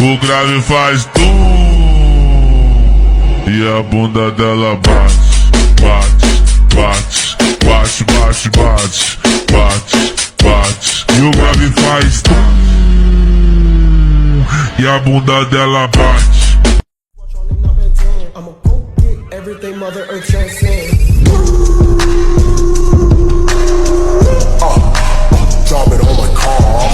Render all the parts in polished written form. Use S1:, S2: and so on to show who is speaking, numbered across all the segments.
S1: O grave faz tum e a bunda dela bate, bate, bate, bate, bate, bate, bate, bate. E o grave faz tum e a bunda dela bate.
S2: I'ma go get everything Mother Earth transcends. Drop it on my car.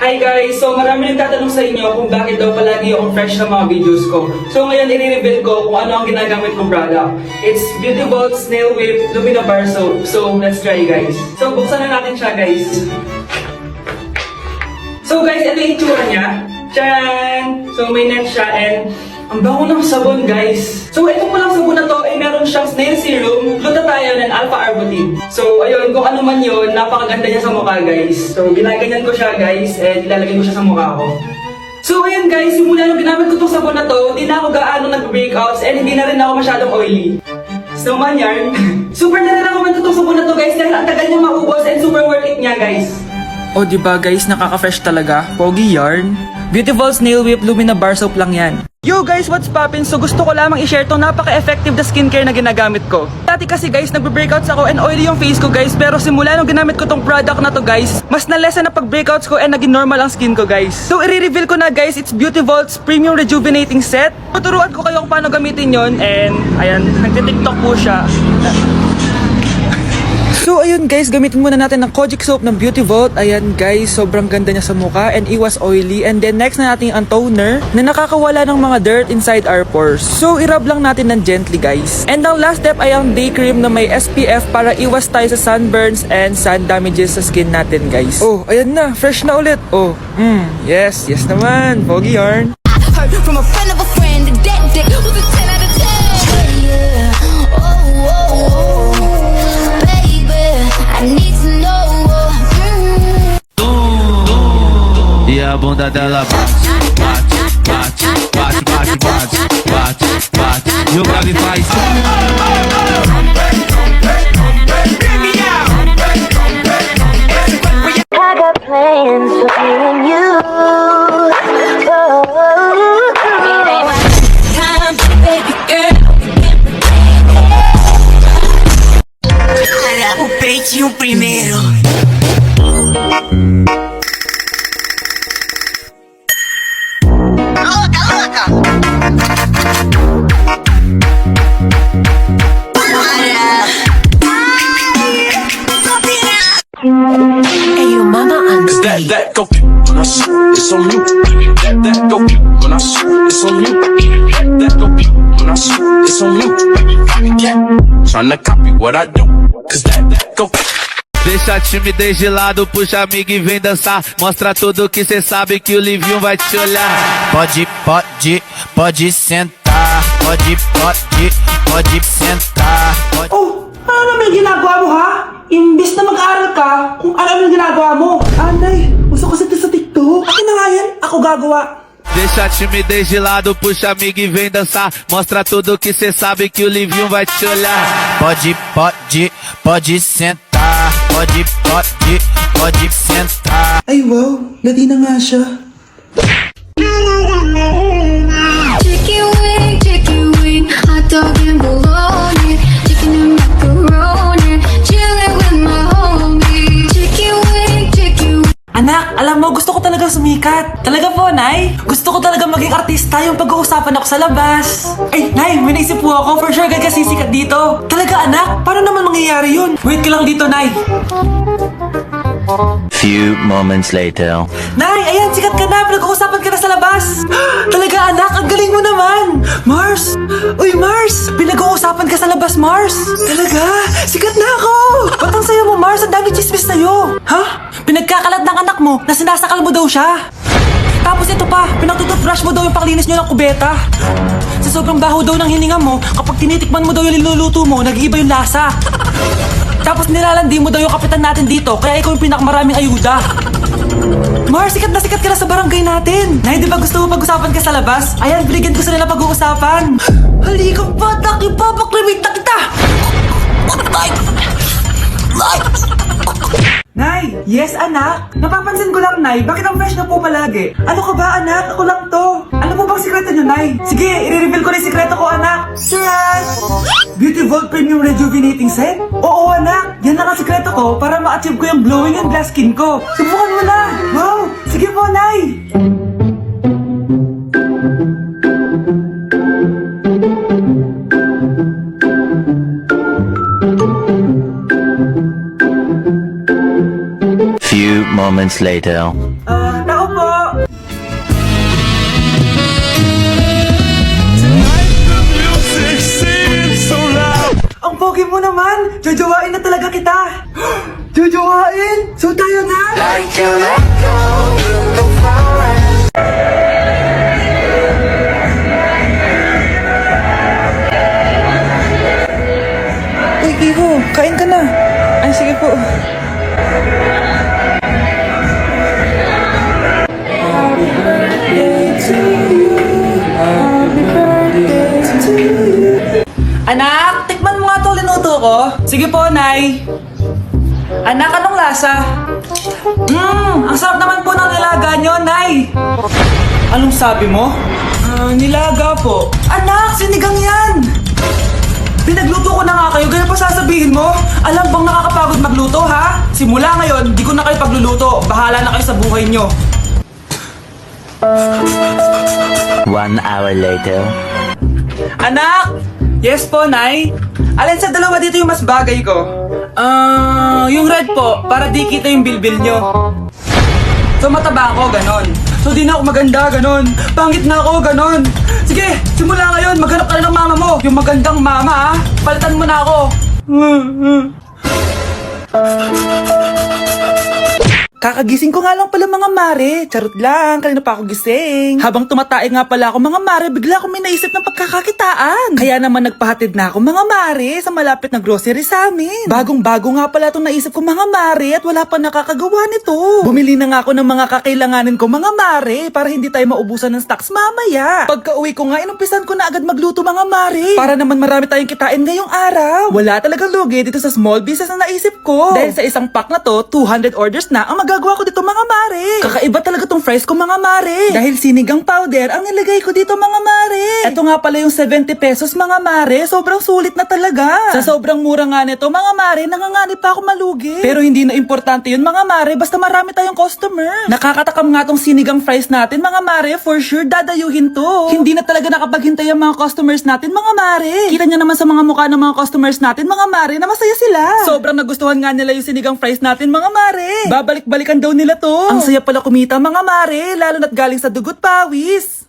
S3: Hi guys! So marami nagtatanong sa inyo kung bakit daw palagi akong fresh sa mga videos ko. So ngayon i-reveal ko kung ano ang ginagamit kong product. It's Beauty Vault Snail Whip Lumina Bar Soap. So let's try guys. So buksan na natin siya guys. So guys, ito yung itsura niya. Tcharan! So may net siya and ang bango ng sabon guys. So ito palang sabon na to ay meron siyang snail serum, glutathione and alpha arbutin. So ayun, kung ano man yun, napakaganda niya sa mukha guys. So ginaganyan ko siya guys and ilalagay ko siya sa mukha ko. So ayun guys, simula nung ginamit ko tong sabon na to, hindi na ako gaano nag-breakouts and hindi na rin ako masyadong oily. Snowman yarn. Super nararamdaman ko tong sabon na to guys dahil ang tagal niya maubos and super worth it niya guys. O diba guys, nakaka-fresh talaga. Pogi yarn. Beautiful Snail Whip Lumina Bar Soap lang yan. Yo guys, what's poppin'? So gusto ko lamang i-share tong napaka-effective na skincare na ginagamit ko. Dati kasi guys, nagbe-breakouts ako and oily yung face ko guys. Pero simula nung ginamit ko tong product na to guys, mas na-lessen na pag-breakouts ko and naging normal ang skin ko guys. So i-reveal ko na guys, it's Beauty Vault's Premium Rejuvenating Set. Tuturuan ko kayo kung paano gamitin yon and ayan, nagtitiktok po siya. So ayun guys, gamitin muna natin ng Kojic soap ng Beauty Vault. Ayan guys, sobrang ganda niya sa mukha and iwas oily. And then next na natin ang toner na nakakawala ng mga dirt inside our pores. So i-rub lang natin ng gently guys. And ang last step ay ang day cream na may SPF para iwas tayo sa sunburns and sun damages sa skin natin guys. Oh, ayan na, fresh na ulit. Oh, yes naman, pogi yarn.
S4: Heard from a friend of a friend that was a 10 out of 10. Yeah. Oh, baby, I need to know.
S5: E a bunda dela bate, bate, bate, bate, bate, bate, bate, bate. E o grave faz
S4: I got plans for me and you. It ain't my time, baby girl. Olha o peitinho primeiro. Louca, louca. Hey, you mama, I'm
S6: That go when I shoot, it's on you. That go when I shoot, it's on you. That go when I shoot, it's on you. Yeah, tryna copy what I do, cause that go.
S5: Deixa a timidez de lado, puxa amigo e vem dançar. Mostra tudo que cê sabe que o Livinho vai te olhar. Pode sentar. Pode sentar.
S3: Oh, ano naman yung ginagawa mo ha? Imbis na mag-aral ka, kung ano yung ginagawa mo. Anay, gusto ko sa TikTok. Akin na nga yan, ako gagawa.
S5: Deixa a timidez de lado, puxa amigo e vem dançar. Mostra tudo que cê sabe que o Livinho vai te olhar. Pode sentar. Pode sentar.
S3: Ay wow, ladi na nga siya.
S4: Chicken wing, hot dog and bologna, chicken and macaroni, chilling with my homies. Chicken wing.
S3: Anak, alam mo, gusto ko talaga sumikat. Talaga po, Nay. Gusto ko talaga maging artista yung pag-uusapan ako sa labas. Ay, Nay, may naisip po ako. For sure, gaga sisikat dito. Talaga, anak? Paano naman mangyayari yun? Wait ka lang dito, Nay.
S7: Few moments later.
S3: Nay, ayan, sikat ka na. Pinag-uusapan ka na sa labas. Talaga, anak, ang galing mo naman. Mars! Uy, Mars! Pinag-uusapan ka sa labas, Mars. Talaga, sikat na ako. Ba't ang sayo mo, Mars? Ang dami chismis sa'yo. Ha? Pinagkakalat ng anak mo na sinasakal mo daw siya. Tapos ito pa, pinagtututbrush mo daw yung panglinis nyo ng kubeta. Sa sobrang baho daw ng hininga mo, kapag tinitikman mo daw yung niluluto mo, nag-iiba yung lasa. Tapos nilalandi mo daw yung kapitan natin dito, kaya ikaw yung pinakamaraming ayuda. Mars, sikat ka na sa barangay natin. Nay, di ba gusto mo pag-usapan ka sa labas? Ayan, binigyan ko sila ng pag-uusapan. Halika pa, ipapaklimita kita! Nay! Nay! Yes, anak? Napapansin ko lang, Nay. Bakit ang fresh na po palagi? Ano ka ba, anak? Ako lang to. Ano po bang sikreto niyo, Nay? Sige, i-reveal ko na yung sikreto ko, anak. Surprise! Beautiful Premium Rejuvenating Set? Oo, anak. Yan lang ang sikreto ko para ma-achieve ko yung glowing and glass skin ko. Subukan mo na. Wow! Sige po, Nay!
S7: Few moments later.
S3: Tao po! Ang pogi mo naman! Jojowain na talaga kita! Jojowain? So tayo na? Uy, Iho, kain ka na. Ay, sige po. Anak, tikman mo nga itong linuto ko. Sige po, Nay. Anak, anong lasa? Ang sarap naman po ng nilaga nyo, Nay. Anong sabi mo? Nilaga po. Anak, sinigang yan. Pinagluto ko na nga kayo, ganyan pa sasabihin mo? Alam bang nakakapagod magluto, ha? Simula ngayon, di ko na kayo pagluluto. Bahala na kayo sa buhay nyo.
S7: 1 hour later.
S3: Anak! Yes po, Nay? Alin sa dalawa dito yung mas bagay ko? Yung red po, para di kita yung bilbil nyo. So mataba ako, ganon. So di na ako maganda, ganon. Pangit na ako, ganon. Sige, simula ngayon, maghanap ka na ng mama mo. Yung magandang mama, ha? Palitan mo na ako. Kakagising ko nga lang pala mga mare. Charot lang, kanina pa ako gising. Habang tumatae nga pala ako mga mare, bigla akong may naisip ng pagkakakitaan. Kaya naman nagpahatid na ako mga mare sa malapit na grocery sa amin. Bagong-bago nga pala itong naisip ko mga mare at wala pa nakakagawa nito. Bumili na nga ako ng mga kakailanganin ko mga mare para hindi tayo maubusan ng stocks mamaya. Pagka uwi ko nga, inumpisan ko na agad magluto mga mare. Para naman marami tayong kitain ngayong araw. Wala talagang lugi dito sa small business na naisip ko. Dahil sa isang pack na to, 200 orders na ang magagawa ko dito mga mare. Kakaiba talaga tong fries ko mga mare. Dahil sinigang powder ang nilagay ko dito mga mare. Ito nga pala yung 70 pesos mga mare. Sobrang sulit na talaga. Sa sobrang mura nga nito mga mare, nanganganib pa ako malugi. Pero hindi na importante yun mga mare, basta marami tayong customer. Nakakatakam nga tong sinigang fries natin mga mare. For sure dadayuhin to. Hindi na talaga nakapaghintay ang mga customers natin mga mare. Kita nyo naman sa mga mukha ng mga customers natin mga mare na masaya sila. Sobrang nagustuhan nga nila yung sinigang fries natin mga mare. Babalik-balikan daw nila to. Ang saya pala kumita mga mare, lalo na't galing sa dugot pawis.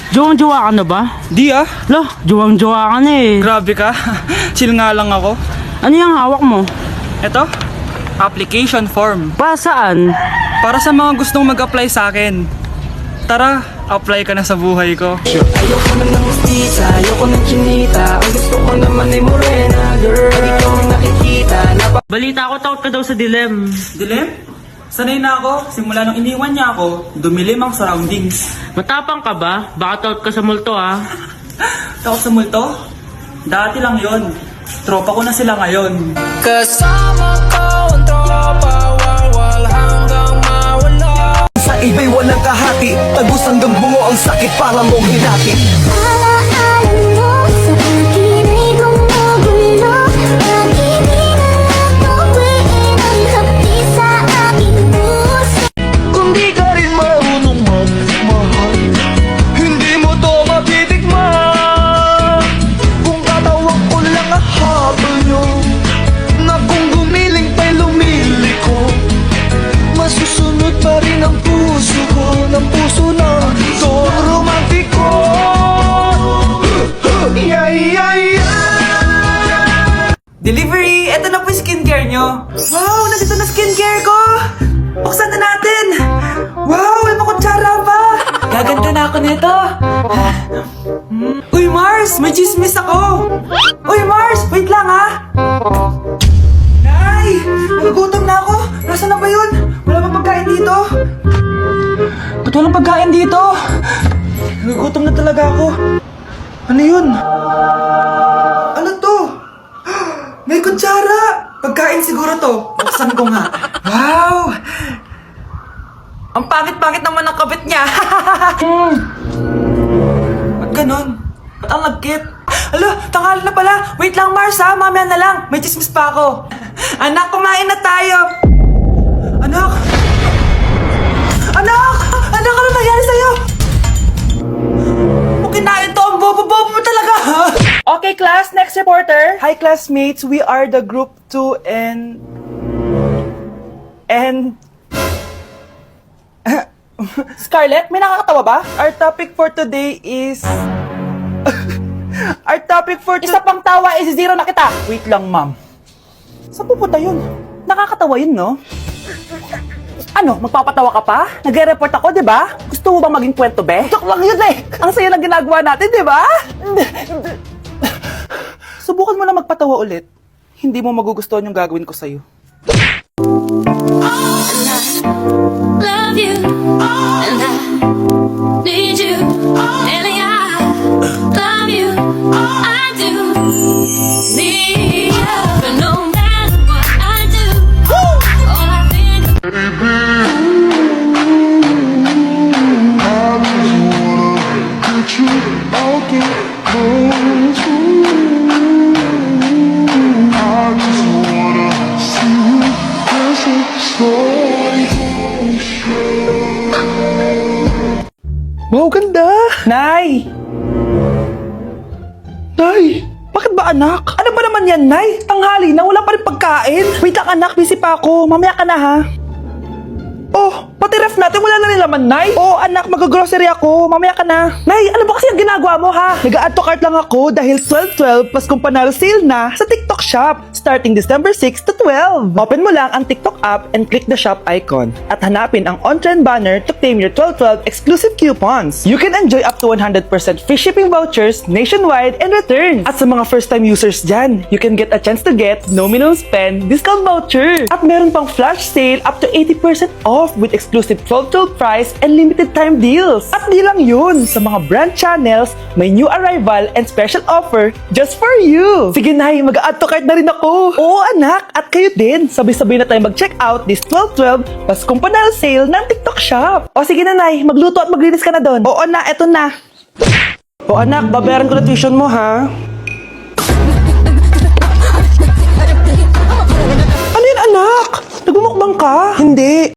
S8: Jowang-jowa ka na ba?
S3: Di ah.
S8: Lo, jowang-jowa ka na eh.
S3: Grabe ka. Chill nga lang ako.
S8: Ano yung hawak mo?
S3: Ito, application form.
S8: Para saan?
S3: Para sa mga gustong mag-apply sa akin. Tara, apply ka na sa buhay ko.
S9: Ayoko na ng mestiza, ayoko ng chinita. Ang gusto ko naman ay morena, girl. Ikaw ang nakikita.
S8: Balita ko, takot ka daw sa dilim.
S3: Dilim? Sanay na ako. Simula nung iniwan niya ako, dumilim ang surroundings.
S8: Matapang ka ba? Baka takot ka sa multo ah.
S3: Takot sa multo? Dati lang yon. Tropa ko na sila ngayon.
S9: Kasama ko ang tropa, walwal hanggang mawala.
S2: Sa iba'y walang kahati, tagos hanggang bungo ang sakit para mong hinati.
S4: Alaalan mo sa akin ay gumugulo. Lagi nilalatuin ang hapdi sa aking puso.
S2: Kung di ka rin marunong magmahal, hindi mo to matitikman. Kung katawag ko lang ang habol nyo, na kung gumiling pa'y lumiliko, masusunod pa rin ang puso ko, ng puso na so romantiko. Yeah, yeah, yeah.
S3: Delivery! Eto na po yung skincare nyo. Wow! Nandito na skincare ko! Buksan na natin! Wow! May makutsara pa! Gaganda na ako nito! Uy, Mars! May chismis ako! Uy, Mars! Wait lang, ha! Nay! Nagugutom na ako! Nasaan na ba yun? Wala bang pagkain dito? Ba't walang pagkain dito?
S2: Nagugutom na talaga ako. Ano yun? Ano to? May kutsara! Pagkain siguro to. Buksan ko nga. Wow! Ang pangit-pangit naman ng kabit niya. Ba't ganon? Ba't ang lagkit? Alo, tanghali na pala. Wait lang, Mars ha. Mamaya na lang. May chismis pa ako. Anak, kumain na tayo. Anak! Anak! Anak, ano nangyari sa'yo? Kung kinain to, ang bobo-bobo mo talaga. Okay, class. Next reporter. Hi, classmates. We are the group 2 and... Scarlett, may nakakatawa ba? Our topic for today is... Our topic for Isa pang tawa is zero na kita. Wait lang, ma'am. Saan pupunta yun? Nakakatawa yun, no? Ano, magpapatawa ka pa? Nagre-report ako, di ba? Gusto mo ba maging kwento, be? Joke lang yun eh. Ang saya ng ginagawa natin, di ba? Subukan mo na magpatawa ulit. Hindi mo magugustuhan yung gagawin ko sa'yo.
S4: Love you, and I need you, and I love you, I do need you, but no matter what I do, all I think.
S2: Wow, ganda! Nay! Nay! Bakit ba anak? Ano ba naman yan, Nay? Tanghali na, wala pa rin pagkain. Wait lang anak, busy pa ako. Mamaya ka na ha. Oh, pati ref natin wala na rin laman, Nay. Oh, anak, mag-grocery ako. Mamaya ka na. Nay, ano ba kasi ang ginagawa mo, ha? Nag-add to cart lang ako dahil 12/12 Paskong Panalo sale na sa TikTok Shop starting December 6 to 12. Open mo lang ang TikTok app and click the shop icon at hanapin ang on-trend banner to claim your 12/12 exclusive coupons. You can enjoy up to 100% free shipping vouchers nationwide and returns. At sa mga first-time users dyan, you can get a chance to get no minimum spend discount voucher. At meron pang flash sale up to 80% off with exclusive 12/12 price and limited time deals. At di lang yun, sa mga brand channels, may new arrival and special offer just for you. Sige Nay, mag-add to cart na rin ako. Oo anak, at kayo din. Sabay-sabay na tayo mag-check out this 12/12 Paskong Panalo sale ng TikTok Shop. O sige na Nay, magluto at maglinis ka na doon. Oo na, eto na. O anak, babayaran ko na tuition mo ha. Ano yan anak? Nagmumukbang ka? Hindi.